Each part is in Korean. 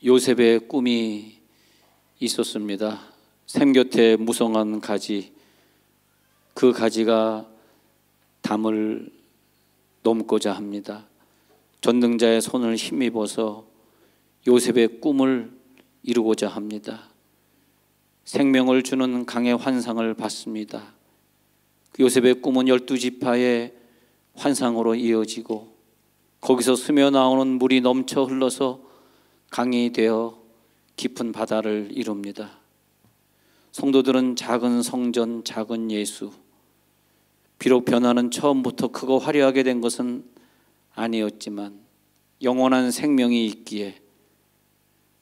요셉의 꿈이 있었습니다. 샘 곁에 무성한 가지, 그 가지가 담을 넘고자 합니다. 전능자의 손을 힘입어서 요셉의 꿈을 이루고자 합니다. 생명을 주는 강의 환상을 받습니다. 요셉의 꿈은 12지파의 환상으로 이어지고 거기서 스며 나오는 물이 넘쳐 흘러서 강이 되어 깊은 바다를 이룹니다. 성도들은 작은 성전, 작은 예수, 비록 변화는 처음부터 크고 화려하게 된 것은 아니었지만 영원한 생명이 있기에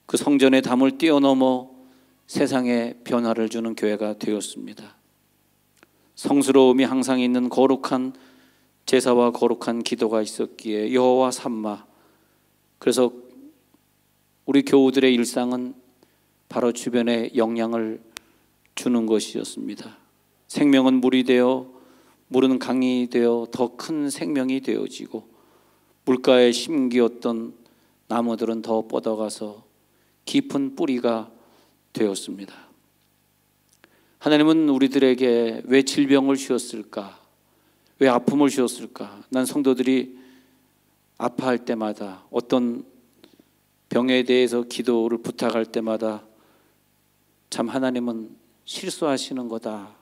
그 성전의 담을 뛰어넘어 세상에 변화를 주는 교회가 되었습니다. 성스러움이 항상 있는 거룩한 제사와 거룩한 기도가 있었기에 여호와 삼마, 그래서 우리 교우들의 일상은 바로 주변에 영향을 주는 것이었습니다. 생명은 물이 되어, 물은 강이 되어 더 큰 생명이 되어지고 물가에 심기었던 나무들은 더 뻗어가서 깊은 뿌리가 되었습니다. 하나님은 우리들에게 왜 질병을 주었을까? 왜 아픔을 주었을까? 난 성도들이 아파할 때마다, 어떤 병에 대해서 기도를 부탁할 때마다 참 하나님은 실수하시는 거다.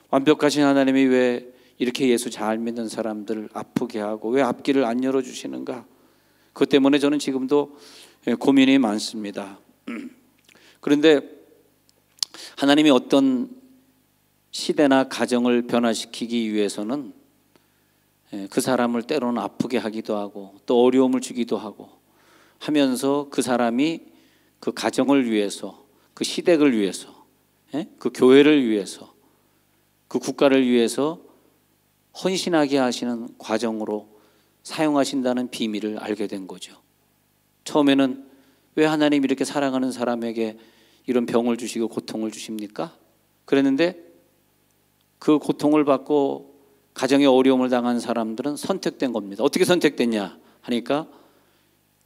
완벽하신 하나님이 왜 이렇게 예수 잘 믿는 사람들 아프게 하고 왜 앞길을 안 열어주시는가? 그것 때문에 저는 지금도 고민이 많습니다. 그런데 하나님이 어떤 시대나 가정을 변화시키기 위해서는 그 사람을 때로는 아프게 하기도 하고 또 어려움을 주기도 하고 하면서 그 사람이 그 가정을 위해서, 그 시댁을 위해서, 그 교회를 위해서, 그 국가를 위해서 헌신하게 하시는 과정으로 사용하신다는 비밀을 알게 된 거죠. 처음에는 왜 하나님 이렇게 사랑하는 사람에게 이런 병을 주시고 고통을 주십니까? 그랬는데 그 고통을 받고 가정에 어려움을 당한 사람들은 선택된 겁니다. 어떻게 선택됐냐 하니까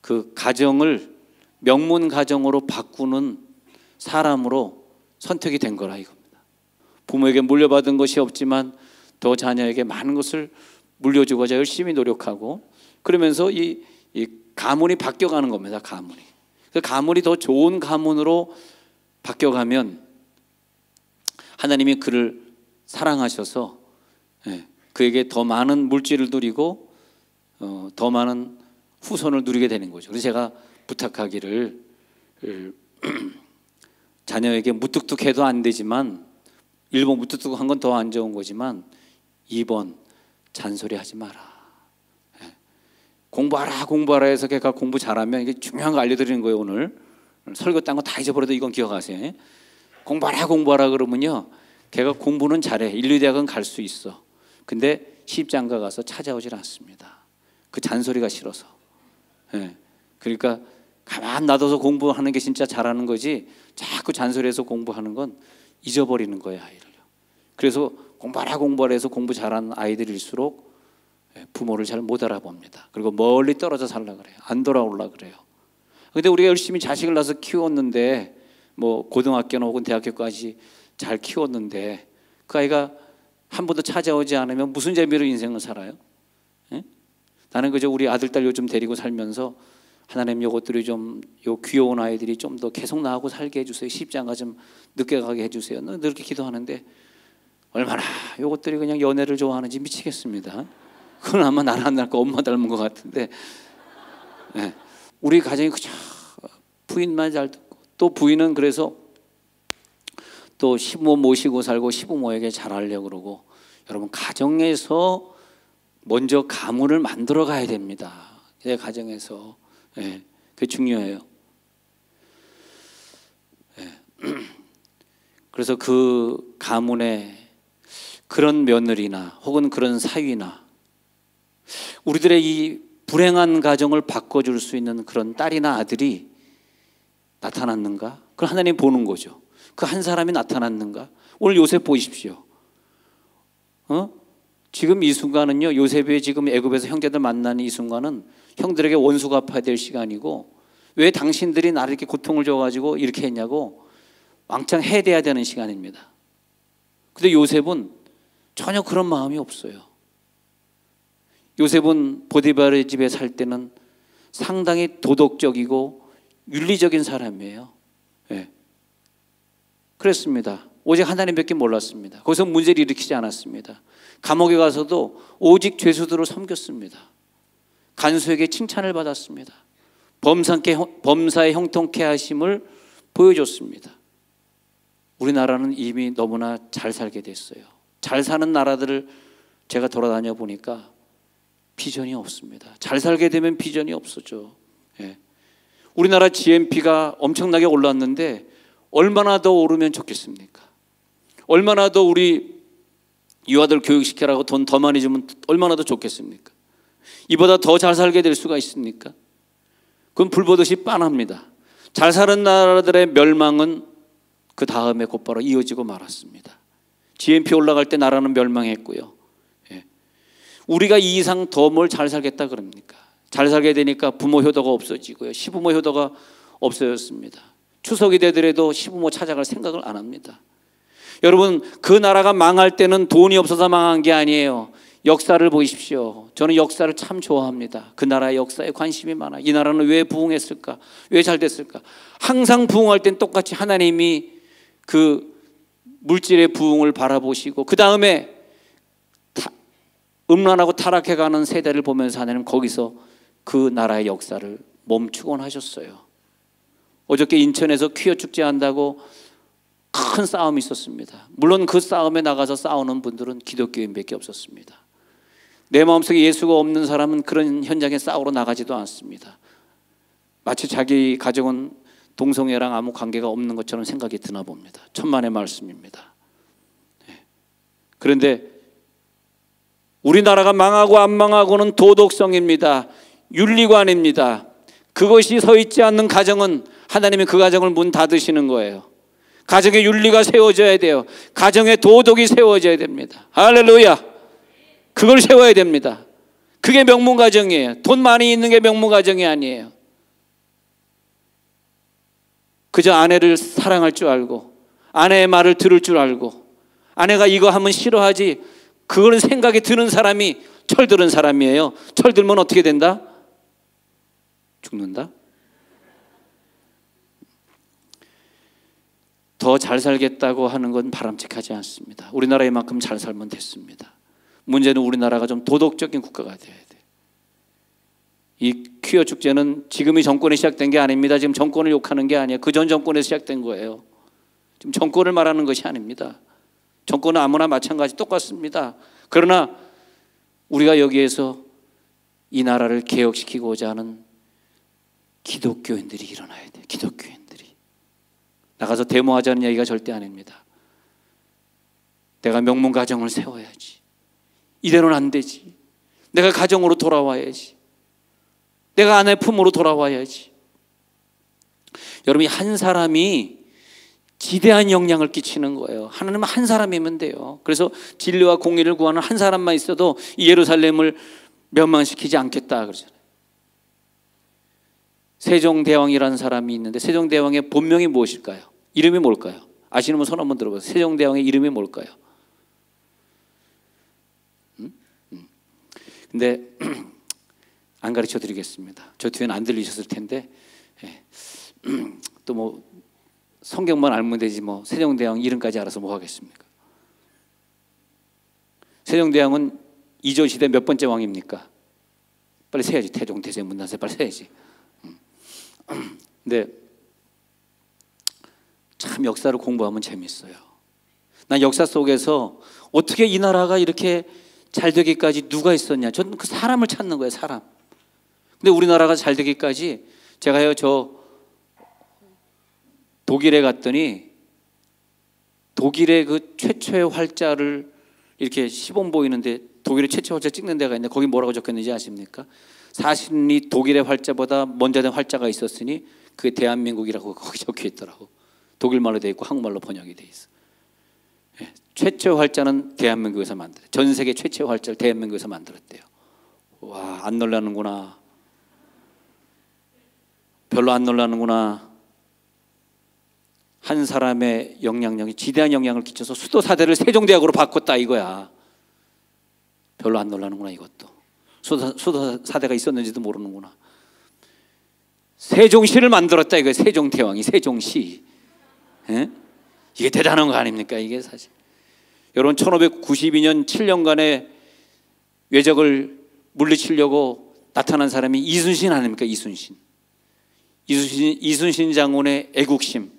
그 가정을 명문 가정으로 바꾸는 사람으로 선택이 된 거라 이겁니다. 부모에게 물려받은 것이 없지만 더 자녀에게 많은 것을 물려주고자 열심히 노력하고 그러면서 이 가문이 바뀌어가는 겁니다. 가문이. 그 가문이 더 좋은 가문으로 바뀌어가면 하나님이 그를 사랑하셔서 그에게 더 많은 물질을 누리고 더 많은 후손을 누리게 되는 거죠. 그래서 제가 부탁하기를 자녀에게 무뚝뚝해도 안 되지만 1번 무뚝뚝한 건 더 안 좋은 거지만 2번 잔소리하지 마라. 공부하라 해서 걔가 공부 잘하면 이게 중요한 거 알려드리는 거예요. 오늘 설교 딴 거 다 잊어버려도 이건 기억하세요. 공부하라 그러면요 걔가 공부는 잘해. 인류대학은 갈 수 있어. 근데 시집장가 가서 찾아오질 않습니다. 그 잔소리가 싫어서. 그러니까 가만 놔둬서 공부하는 게 진짜 잘하는 거지 자꾸 잔소리해서 공부하는 건 잊어버리는 거예요. 아이를요. 그래서 공부하라 해서 공부 잘하는 아이들일수록 부모를 잘 못 알아봅니다. 그리고 멀리 떨어져 살라 그래요. 안 돌아오려 그래요. 근데 우리가 열심히 자식을 낳아서 키웠는데 뭐 고등학교나 혹은 대학교까지 잘 키웠는데 그 아이가 한 번도 찾아오지 않으면 무슨 재미로 인생을 살아요? 나는 그저 우리 아들, 딸 요즘 데리고 살면서 하나님 요것들이 좀 요 귀여운 아이들이 좀 더 계속 나하고 살게 해주세요. 시집장가 좀 늦게 가게 해주세요. 늘 이렇게 기도하는데 얼마나 요것들이 그냥 연애를 좋아하는지 미치겠습니다. 그건 아마 나를 안 닮고 엄마 닮은 것 같은데 우리 가정이 그저 부인만 잘 듣고 또 부인은 그래서 또 시부모 모시고 살고 시부모에게 잘하려고 그러고 여러분 가정에서 먼저 가문을 만들어 가야 됩니다. 내 가정에서 그게 중요해요. 그래서 그 가문에 그런 며느리나 혹은 그런 사위나 우리들의 이 불행한 가정을 바꿔줄 수 있는 그런 딸이나 아들이 나타났는가? 그걸 하나님 보는 거죠. 그 한 사람이 나타났는가? 오늘 요셉 보십시오. 지금 이 순간은요, 요셉이 지금 애굽에서 형제들 만나는 이 순간은 형들에게 원수 갚아야 될 시간이고 왜 당신들이 나를 이렇게 고통을 줘가지고 이렇게 했냐고 왕창 해대야 되는 시간입니다. 근데 요셉은 전혀 그런 마음이 없어요. 요셉은 보디발의 집에 살 때는 상당히 도덕적이고 윤리적인 사람이에요. 네. 그랬습니다. 오직 하나님밖에 몰랐습니다. 거기서 문제를 일으키지 않았습니다. 감옥에 가서도 오직 죄수들을 섬겼습니다. 간수에게 칭찬을 받았습니다. 범사의 형통케 하심을 보여줬습니다. 우리나라는 이미 너무나 잘 살게 됐어요. 잘 사는 나라들을 제가 돌아다녀 보니까 비전이 없습니다. 잘 살게 되면 비전이 없어져. 예. 우리나라 GNP가 엄청나게 올랐는데 얼마나 더 오르면 좋겠습니까? 얼마나 더 우리 유아들 교육시키라고 돈 더 많이 주면 얼마나 더 좋겠습니까? 이보다 더 잘 살게 될 수가 있습니까? 그건 불보듯이 빤합니다. 잘 사는 나라들의 멸망은 그 다음에 곧바로 이어지고 말았습니다. GNP 올라갈 때 나라는 멸망했고요. 예. 우리가 이 이상 더 뭘 잘 살겠다 그럽니까? 잘 살게 되니까 부모 효도가 없어지고요. 시부모 효도가 없어졌습니다. 추석이 되더라도 시부모 찾아갈 생각을 안 합니다. 여러분, 그 나라가 망할 때는 돈이 없어서 망한 게 아니에요. 역사를 보십시오. 저는 역사를 참 좋아합니다. 그 나라의 역사에 관심이 많아요. 이 나라는 왜 부흥했을까? 왜 잘 됐을까? 항상 부흥할 땐 똑같이 하나님이 그 물질의 부흥을 바라보시고 그 다음에 음란하고 타락해가는 세대를 보면서 하나님 거기서 그 나라의 역사를 멈추곤 하셨어요. 어저께 인천에서 퀴어 축제 한다고 큰 싸움이 있었습니다. 물론 그 싸움에 나가서 싸우는 분들은 기독교인밖에 없었습니다. 내 마음속에 예수가 없는 사람은 그런 현장에 싸우러 나가지도 않습니다. 마치 자기 가정은 동성애랑 아무 관계가 없는 것처럼 생각이 드나 봅니다. 천만의 말씀입니다. 그런데 우리나라가 망하고 안 망하고는 도덕성입니다. 윤리관입니다. 그것이 서 있지 않는 가정은 하나님이 그 가정을 문 닫으시는 거예요. 가정의 윤리가 세워져야 돼요. 가정의 도덕이 세워져야 됩니다. 할렐루야. 그걸 세워야 됩니다. 그게 명문가정이에요. 돈 많이 있는 게 명문가정이 아니에요. 그저 아내를 사랑할 줄 알고 아내의 말을 들을 줄 알고 아내가 이거 하면 싫어하지 그거는 생각이 드는 사람이 철드는 사람이에요. 철들면 어떻게 된다? 죽는다? 더 잘 살겠다고 하는 건 바람직하지 않습니다. 우리나라에만큼 잘 살면 됐습니다. 문제는 우리나라가 좀 도덕적인 국가가 돼야 돼. 이 퀴어 축제는 지금이 정권이 시작된 게 아닙니다. 지금 정권을 욕하는 게 아니에요. 그 전 정권에서 시작된 거예요. 지금 정권을 말하는 것이 아닙니다. 정권은 아무나 마찬가지 똑같습니다. 그러나 우리가 여기에서 이 나라를 개혁시키고자 하는 기독교인들이 일어나야 돼요. 기독교인들이. 나가서 데모하자는 얘기가 절대 아닙니다. 내가 명문 가정을 세워야지. 이대로는 안 되지. 내가 가정으로 돌아와야지. 내가 아내 품으로 돌아와야지. 여러분, 한 사람이 지대한 영향을 끼치는 거예요. 하나님은 한 사람이면 돼요. 그래서 진리와 공의를 구하는 한 사람만 있어도 이 예루살렘을 멸망시키지 않겠다 그러잖아요. 세종대왕이라는 사람이 있는데 세종대왕의 본명이 무엇일까요? 이름이 뭘까요? 아시는 분 손 한번 들어보세요. 세종대왕의 이름이 뭘까요? 근데 안 가르쳐 드리겠습니다. 저 뒤에는 안 들리셨을 텐데 또 뭐 성경만 알면 되지 뭐 세종대왕 이름까지 알아서 뭐 하겠습니까? 세종대왕은 이조시대 몇 번째 왕입니까? 빨리 세야지. 태종, 대제, 문단세 빨리 세야지. 근데 참 역사를 공부하면 재밌어요. 난 역사 속에서 어떻게 이 나라가 이렇게 잘 되기까지 누가 있었냐. 저는 그 사람을 찾는 거예요. 사람. 근데 우리나라가 잘 되기까지 제가요 저 독일에 갔더니 독일의 그 최초의 활자를 이렇게 시범 보이는데 독일의 최초 활자 찍는 데가 있는데 거기 뭐라고 적혔는지 아십니까? 사실이 독일의 활자보다 먼저 된 활자가 있었으니 그게 대한민국이라고 거기 적혀 있더라고. 독일말로 돼 있고 한국말로 번역이 돼 있어. 예, 최초 활자는 대한민국에서 만들었대요. 전 세계 최초 활자를 대한민국에서 만들었대요. 와, 안 놀라는구나. 별로 안 놀라는구나. 한 사람의 영향력이 지대한 영향을 끼쳐서 수도사대를 세종대학으로 바꿨다 이거야. 별로 안 놀라는구나 이것도. 수도사대가 있었는지도 모르는구나. 세종시를 만들었다 이거야. 세종대왕이 세종시. 에? 이게 대단한 거 아닙니까 이게 사실. 여러분 1592년 7년간의 외적을 물리치려고 나타난 사람이 이순신 아닙니까? 이순신 장군의 애국심.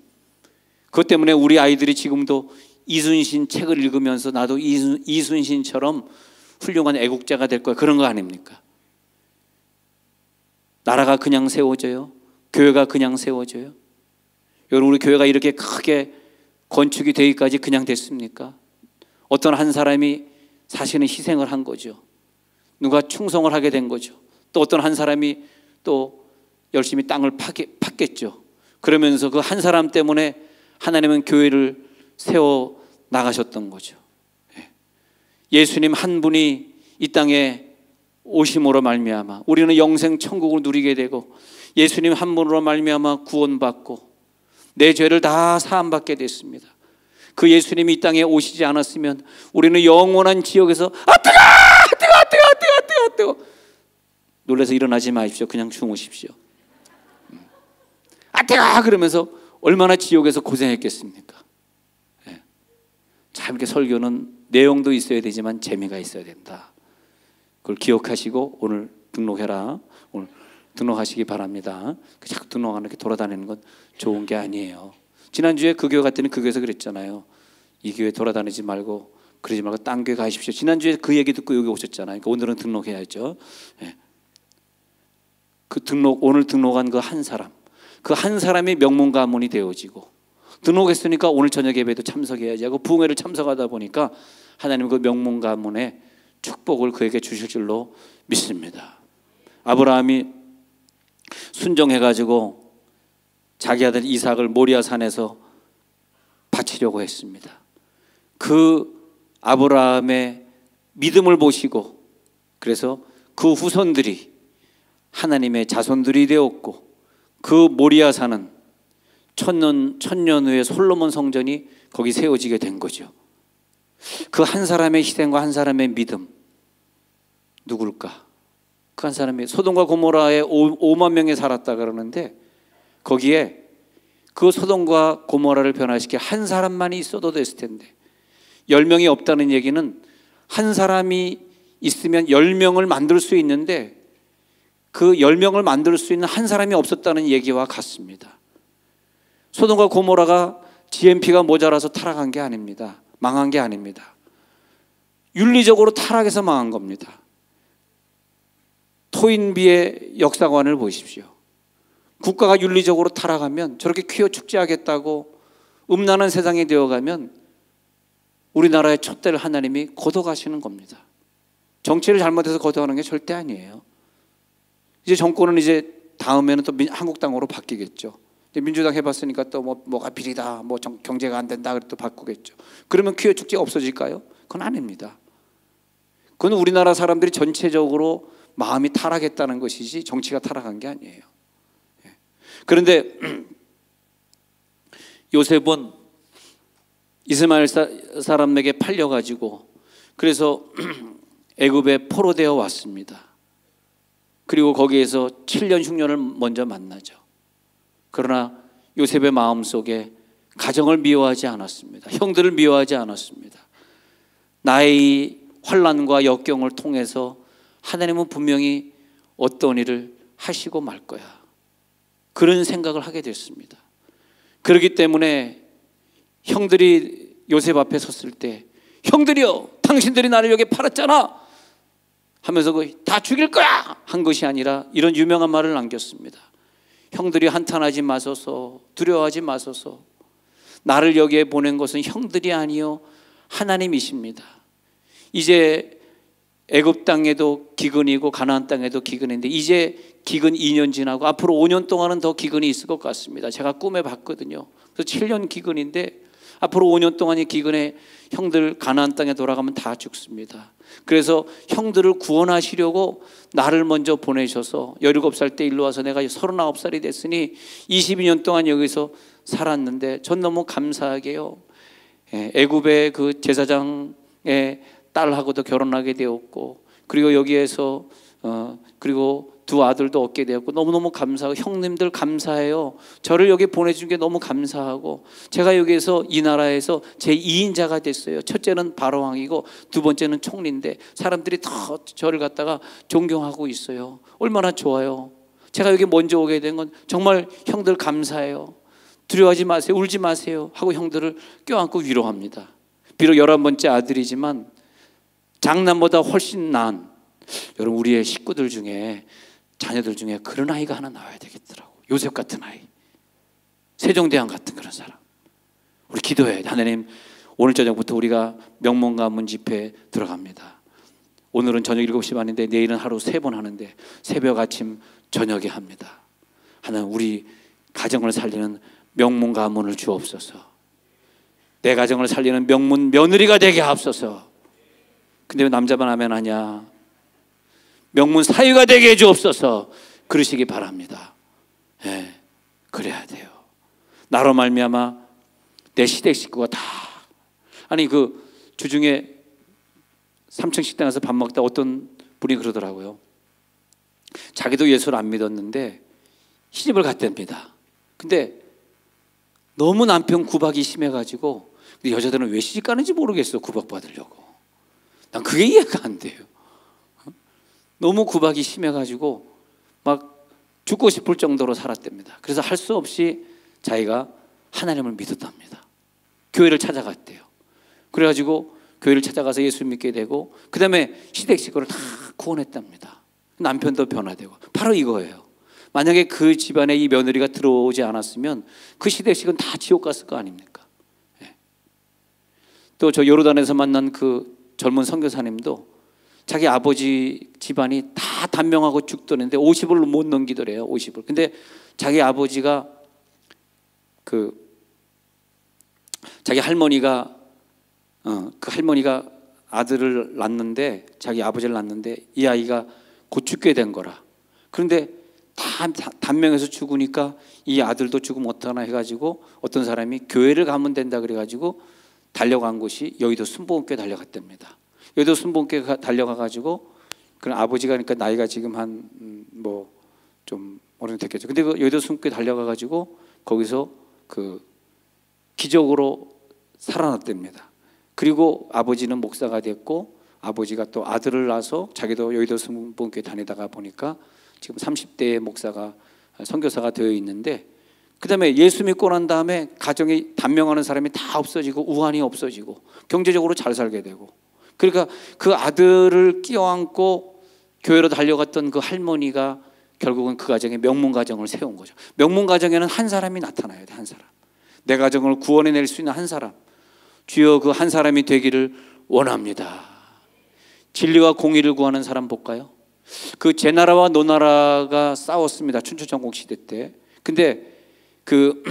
그것 때문에 우리 아이들이 지금도 이순신 책을 읽으면서 나도 이순신처럼 훌륭한 애국자가 될 거야. 그런 거 아닙니까? 나라가 그냥 세워져요? 교회가 그냥 세워져요? 여러분 우리 교회가 이렇게 크게 건축이 되기까지 그냥 됐습니까? 어떤 한 사람이 사실은 희생을 한 거죠. 누가 충성을 하게 된 거죠. 또 어떤 한 사람이 또 열심히 땅을 팠겠죠. 그러면서 그 한 사람 때문에 하나님은 교회를 세워 나가셨던 거죠. 예수님 한 분이 이 땅에 오심으로 말미암아 우리는 영생 천국을 누리게 되고 예수님 한 분으로 말미암아 구원받고 내 죄를 다 사함받게 됐습니다. 그 예수님이 이 땅에 오시지 않았으면 우리는 영원한 지옥에서 뜨거 놀라서 일어나지 마십시오. 그냥 주무십시오. 뜨거 그러면서 얼마나 지옥에서 고생했겠습니까? 참 이렇게 설교는 내용도 있어야 되지만 재미가 있어야 된다. 그걸 기억하시고 오늘 등록해라. 오늘 등록하시기 바랍니다. 자꾸 등록하는 이렇게 돌아다니는 건 좋은 게 아니에요. 지난주에 그 교회 갔더니 그 교회에서 그랬잖아요. 이 교회 돌아다니지 말고 그러지 말고 딴 교회 가십시오. 지난주에 그 얘기 듣고 여기 오셨잖아요. 그러니까 오늘은 등록해야죠. 그 오늘 등록한 그 한 사람, 그 한 사람이 명문 가문이 되어지고 등록했으니까 오늘 저녁 예배도 참석해야지 하고 부흥회를 참석하다 보니까 하나님 그 명문 가문의 축복을 그에게 주실 줄로 믿습니다. 아브라함이 순종해가지고 자기 아들 이삭을 모리아 산에서 바치려고 했습니다. 그 아브라함의 믿음을 보시고 그래서 그 후손들이 하나님의 자손들이 되었고 그 모리아 산은 천년 후에 솔로몬 성전이 거기 세워지게 된 거죠. 그 한 사람의 희생과 한 사람의 믿음 누굴까? 그 한 사람이 소돔과 고모라에 5만 명이 살았다 그러는데 거기에 그 소돔과 고모라를 변화시켜 한 사람만이 있어도 됐을 텐데 10명이 없다는 얘기는 한 사람이 있으면 10명을 만들 수 있는데 그 10명을 만들 수 있는 한 사람이 없었다는 얘기와 같습니다. 소돔과 고모라가 GNP가 모자라서 타락한 게 아닙니다. 망한 게 아닙니다. 윤리적으로 타락해서 망한 겁니다. 토인비의 역사관을 보십시오. 국가가 윤리적으로 타락하면 저렇게 퀴어 축제하겠다고 음란한 세상이 되어가면 우리나라의 촛대를 하나님이 걷어가시는 겁니다. 정치를 잘못해서 걷어가는 게 절대 아니에요. 이제 정권은 이제 다음에는 또 한국당으로 바뀌겠죠. 민주당 해봤으니까 또 뭐가 비리다, 뭐 경제가 안 된다, 그래 또 바꾸겠죠. 그러면 퀴어 축제가 없어질까요? 그건 아닙니다. 그건 우리나라 사람들이 전체적으로 마음이 타락했다는 것이지 정치가 타락한 게 아니에요. 그런데 요셉은 이스마엘 사람에게 팔려가지고 그래서 애굽에 포로되어 왔습니다. 그리고 거기에서 7년 흉년을 먼저 만나죠. 그러나 요셉의 마음속에 가정을 미워하지 않았습니다. 형들을 미워하지 않았습니다. 나의 이 환난과 역경을 통해서 하나님은 분명히 어떤 일을 하시고 말 거야. 그런 생각을 하게 됐습니다. 그렇기 때문에 형들이 요셉 앞에 섰을 때 형들이여 당신들이 나를 여기 팔았잖아 하면서 다 죽일 거야 한 것이 아니라 이런 유명한 말을 남겼습니다. 형들이 한탄하지 마소서, 두려워하지 마소서. 나를 여기에 보낸 것은 형들이 아니요 하나님이십니다. 이제 애굽 땅에도 기근이고 가나안 땅에도 기근인데 이제 기근 2년 지나고 앞으로 5년 동안은 더 기근이 있을 것 같습니다. 제가 꿈에 봤거든요. 그래서 7년 기근인데 앞으로 5년 동안 이 기근에 형들 가나안 땅에 돌아가면 다 죽습니다. 그래서 형들을 구원하시려고 나를 먼저 보내셔서 17살 때 일로 와서 내가 39살이 됐으니 22년 동안 여기서 살았는데 전 너무 감사하게요. 애굽의 그 제사장의 딸하고도 결혼하게 되었고, 그리고 여기에서 그리고 두 아들도 얻게 되었고, 너무너무 감사하고, 형님들 감사해요. 저를 여기 보내준 게 너무 감사하고, 제가 여기에서 이 나라에서 제2인자가 됐어요. 첫째는 바로왕이고 두 번째는 총리인데 사람들이 더 저를 갖다가 존경하고 있어요. 얼마나 좋아요. 제가 여기 먼저 오게 된 건 정말 형들 감사해요. 두려워하지 마세요, 울지 마세요 하고 형들을 껴안고 위로합니다. 비록 11번째 아들이지만 장남보다 훨씬 나은, 여러분, 우리의 식구들 중에, 자녀들 중에 그런 아이가 하나 나와야 되겠더라고. 요셉 같은 아이, 세종대왕 같은 그런 사람. 우리 기도해야 돼. 하나님, 오늘 저녁부터 우리가 명문가문 집회에 들어갑니다. 오늘은 저녁 7시 반인데 내일은 하루 3번 하는데 새벽, 아침, 저녁에 합니다. 하나님, 우리 가정을 살리는 명문 가문을 주옵소서. 내 가정을 살리는 명문 며느리가 되게 하옵소서. 근데 왜 남자만 하면 하냐? 명문 사위가 되게 해주옵소서. 그러시기 바랍니다. 예, 그래야 돼요. 나로 말미암아 내 시댁 식구가 다, 아니 그 주중에 3층 식당에서 밥 먹다 어떤 분이 그러더라고요. 자기도 예수를 안 믿었는데 시집을 갔답니다. 근데 너무 남편 구박이 심해가지고, 여자들은 왜 시집 가는지 모르겠어. 구박받으려고. 난 그게 이해가 안 돼요. 너무 구박이 심해가지고 막 죽고 싶을 정도로 살았답니다. 그래서 할 수 없이 자기가 하나님을 믿었답니다. 교회를 찾아갔대요. 그래가지고 교회를 찾아가서 예수 믿게 되고, 그 다음에 시댁 식구를 다 구원했답니다. 남편도 변화되고. 바로 이거예요. 만약에 그 집안에 이 며느리가 들어오지 않았으면 그 시댁식은 다 지옥 갔을 거 아닙니까? 또 저 요르단에서 만난 그 젊은 선교사님도 자기 아버지 집안이 다 단명하고 죽더는데 50을 못 넘기더래요. 50을. 근데 자기 아버지가 자기 할머니가 그 할머니가 아들을 낳는데, 자기 아버지를 낳는데 이 아이가 곧 죽게 된 거라. 그런데 다 단명해서 죽으니까 이 아들도 죽으면 어떡하나 해가지고 어떤 사람이 교회를 가면 된다 그래가지고 달려간 곳이 여의도 순복음교회 달려갔답니다. 여의도 순복음교회 달려가가지고, 그런 아버지가, 그러니까 나이가 지금 한 뭐 좀 어느 정도 됐겠죠. 근데 그 여의도 순복음교회 달려가가지고 거기서 그 기적으로 살아났답니다. 그리고 아버지는 목사가 됐고, 아버지가 또 아들을 낳아서 자기도 여의도 순복음교회 다니다가 보니까 지금 30대의 목사가, 선교사가 되어 있는데, 그 다음에 예수 믿고 난 다음에 가정이 단명하는 사람이 다 없어지고 우환이 없어지고 경제적으로 잘 살게 되고, 그러니까 그 아들을 끼어안고 교회로 달려갔던 그 할머니가 결국은 그 가정에 명문 가정을 세운 거죠. 명문 가정에는 한 사람이 나타나야 돼. 한 사람. 내 가정을 구원해낼 수 있는 한 사람. 주여, 그 한 사람이 되기를 원합니다. 진리와 공의를 구하는 사람 볼까요? 그 제 나라와 노 나라가 싸웠습니다. 춘추전국 시대 때. 근데 그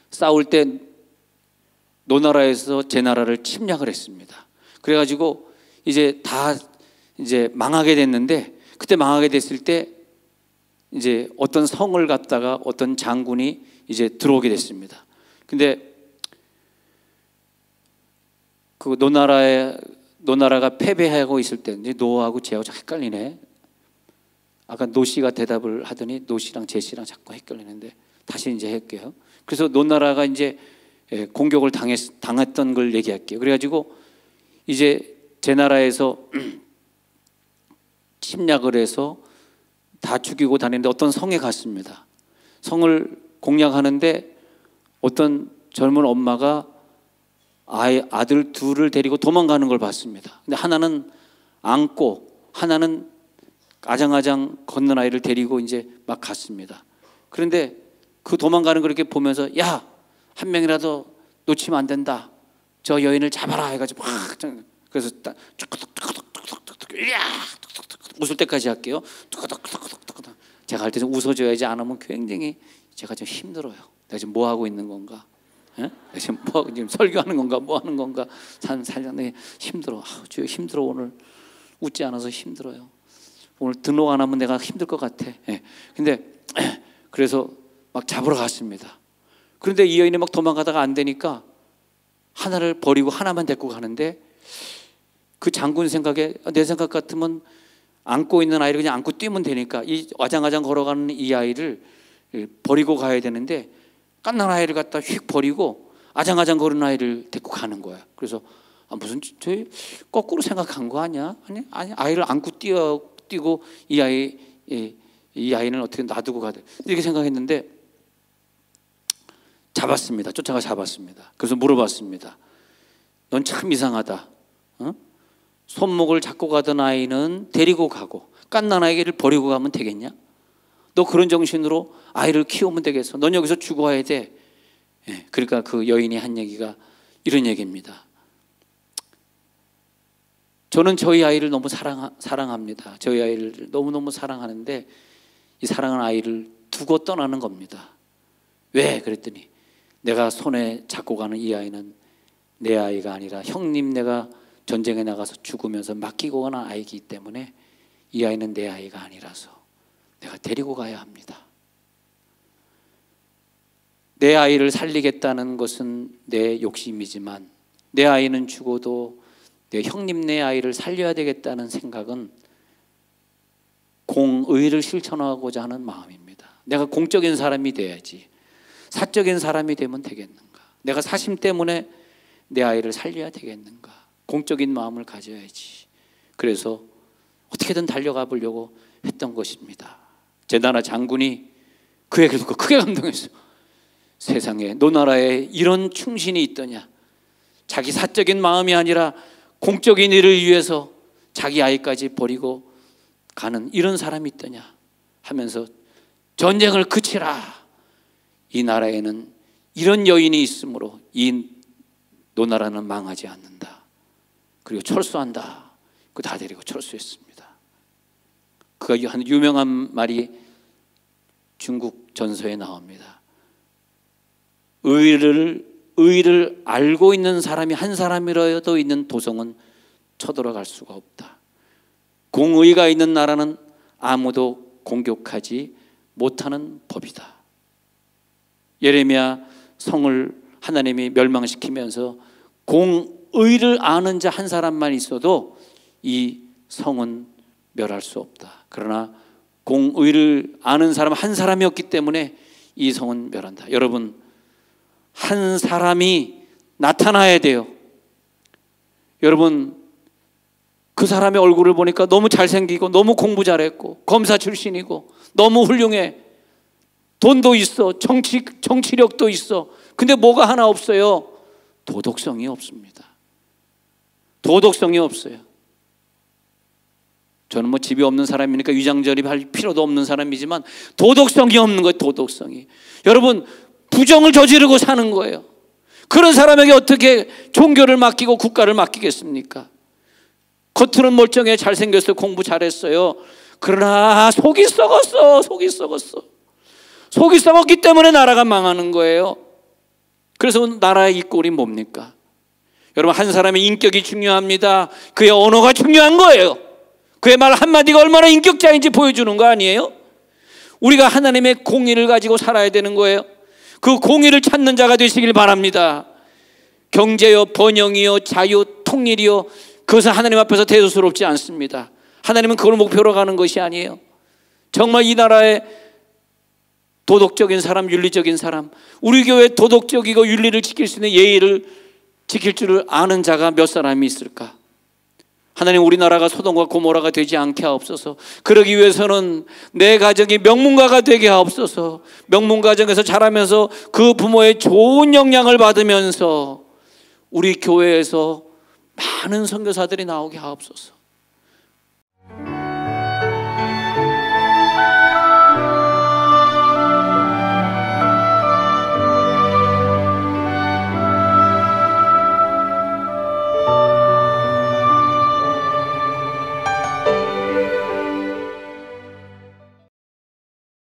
싸울 때 노 나라에서 제 나라를 침략을 했습니다. 그래가지고 이제 다 이제 망하게 됐는데, 그때 망하게 됐을 때 이제 어떤 성을 갖다가 어떤 장군이 이제 들어오게 됐습니다. 근데 그 노 나라가 패배하고 있을 때, 이제 노하고 제하고 자꾸 헷갈리네. 아까 노 씨가 대답을 하더니 노 씨랑 제 씨랑 자꾸 헷갈리는데 다시 이제 할게요. 그래서 노 나라가 이제 공격을 당했던 걸 얘기할게요. 그래가지고 이제 제 나라에서 침략을 해서 다 죽이고 다니는데 어떤 성에 갔습니다. 성을 공략하는데 어떤 젊은 엄마가 아들 둘을 데리고 도망가는 걸 봤습니다. 근데 하나는 안고 하나는 아장아장 걷는 아이를 데리고 이제 막 갔습니다. 그런데 그 도망가는 걸 이렇게 보면서, 야, 한 명이라도 놓치면 안 된다. 저 여인을 잡아라 해가지고 막, 그래서 웃을 때까지 할게요. 제가 할 때 좀 웃어줘야지, 안 하면 굉장히 제가 좀 힘들어요. 내가 지금 뭐 하고 있는 건가? 예? 지금 설교하는 건가 뭐 하는 건가 살짝 힘들어. 주여 힘들어. 오늘 웃지 않아서 힘들어요. 오늘 등록 안 하면 내가 힘들 것 같아. 예. 근데 그래서 막 잡으러 갔습니다. 그런데 이 여인이 막 도망가다가 안 되니까 하나를 버리고 하나만 데리고 가는데, 그 장군 생각에, 내 생각 같으면 안고 있는 아이를 그냥 안고 뛰면 되니까 이 아장아장 걸어가는 이 아이를 버리고 가야 되는데, 갓난 아이를 갖다 휙 버리고 아장아장 걸은 아이를 데리고 가는 거야. 그래서 무슨 저희 거꾸로 생각한 거 아니야? 아니 아이를 안고 뛰고 이 아이는 어떻게 놔두고 가야 돼? 이렇게 생각했는데 잡았습니다. 쫓아가 잡았습니다. 그래서 물어봤습니다. 넌 참 이상하다. 손목을 잡고 가던 아이는 데리고 가고 갓난 아이를 버리고 가면 되겠냐? 너 그런 정신으로 아이를 키우면 되겠어? 넌 여기서 죽어야 돼. 그러니까 그 여인이 한 얘기가 이런 얘기입니다. 저는 저희 아이를 너무 사랑합니다. 저희 아이를 너무너무 사랑하는데 이 사랑하는 아이를 두고 떠나는 겁니다. 왜? 그랬더니 내가 손에 잡고 가는 이 아이는 내 아이가 아니라 형님 내가 전쟁에 나가서 죽으면서 맡기고 간 아이이기 때문에 이 아이는 내 아이가 아니라서 내가 데리고 가야 합니다. 내 아이를 살리겠다는 것은 내 욕심이지만 내 아이는 죽어도 내 형님 내 아이를 살려야 되겠다는 생각은 공의를 실천하고자 하는 마음입니다. 내가 공적인 사람이 돼야지 사적인 사람이 되면 되겠는가? 내가 사심 때문에 내 아이를 살려야 되겠는가? 공적인 마음을 가져야지. 그래서 어떻게든 달려가 보려고 했던 것입니다. 제 나라 장군이 그 얘기를 듣고 크게 감동했어요. 세상에 너 나라에 이런 충신이 있더냐? 자기 사적인 마음이 아니라 공적인 일을 위해서 자기 아이까지 버리고 가는 이런 사람이 있더냐 하면서 전쟁을 그치라. 이 나라에는 이런 여인이 있으므로 이 노나라는 망하지 않는다. 그리고 철수한다. 그 다 데리고 철수했습니다. 그가 한 유명한 말이 중국 전서에 나옵니다. 의를 알고 있는 사람이 한 사람이라도 있는 도성은 쳐들어갈 수가 없다. 공의가 있는 나라는 아무도 공격하지 못하는 법이다. 예레미야 성을 하나님이 멸망시키면서 공의를 아는 자 한 사람만 있어도 이 성은 멸할 수 없다. 그러나 공의를 아는 사람 한 사람이었기 때문에 이 성은 멸한다. 여러분, 한 사람이 나타나야 돼요. 여러분, 그 사람의 얼굴을 보니까 너무 잘생기고 너무 공부 잘했고 검사 출신이고 너무 훌륭해. 돈도 있어. 정치력도 있어. 근데 뭐가 하나 없어요? 도덕성이 없습니다. 도덕성이 없어요. 저는 뭐 집이 없는 사람이니까 위장전입할 필요도 없는 사람이지만 도덕성이 없는 거예요. 도덕성이. 여러분, 부정을 저지르고 사는 거예요. 그런 사람에게 어떻게 종교를 맡기고 국가를 맡기겠습니까? 겉으로는 멀쩡해 잘생겼어요. 공부 잘했어요. 그러나 속이 썩었어. 속이 썩었어. 속이 썩었기 때문에 나라가 망하는 거예요. 그래서 나라의 이 꼴이 뭡니까? 여러분, 한 사람의 인격이 중요합니다. 그의 언어가 중요한 거예요. 그의 말 한마디가 얼마나 인격자인지 보여주는 거 아니에요? 우리가 하나님의 공의를 가지고 살아야 되는 거예요. 그 공의를 찾는 자가 되시길 바랍니다. 경제요, 번영이요, 자유, 통일이요, 그것은 하나님 앞에서 대수스럽지 않습니다. 하나님은 그걸 목표로 가는 것이 아니에요. 정말 이 나라의 도덕적인 사람, 윤리적인 사람, 우리 교회 도덕적이고 윤리를 지킬 수 있는 예의를 지킬 줄을 아는 자가 몇 사람이 있을까? 하나님, 우리나라가 소돔과 고모라가 되지 않게 하옵소서. 그러기 위해서는 내 가정이 명문가가 되게 하옵소서. 명문가정에서 자라면서 그 부모의 좋은 영향을 받으면서 우리 교회에서 많은 선교사들이 나오게 하옵소서.